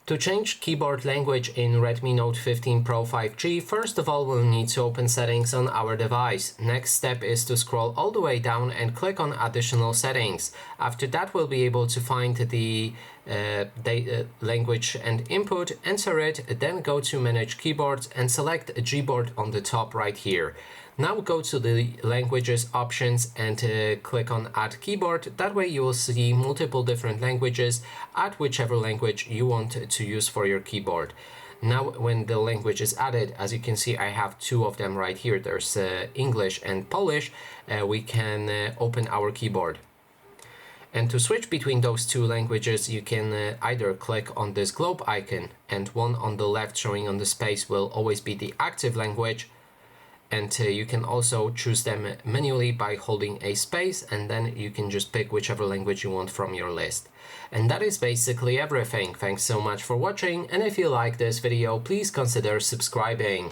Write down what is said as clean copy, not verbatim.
To change keyboard language in Redmi Note 15 Pro 5G, first of all we'll need to open settings on our device. Next step is to scroll all the way down and click on additional settings. After that we'll be able to find the language and input, enter it, then go to manage keyboards and select Gboard on the top right here. Now go to the languages options and click on add keyboard. That way you will see multiple different languages. Add whichever language you want to use for your keyboard. Now when the language is added, as you can see I have two of them right here. There's English and Polish. We can open our keyboard. And to switch between those two languages, you can either click on this globe icon, and one on the left showing on the space will always be the active language. And you can also choose them manually by holding a space, and then you can just pick whichever language you want from your list. And that is basically everything. Thanks so much for watching, and if you like this video, please consider subscribing.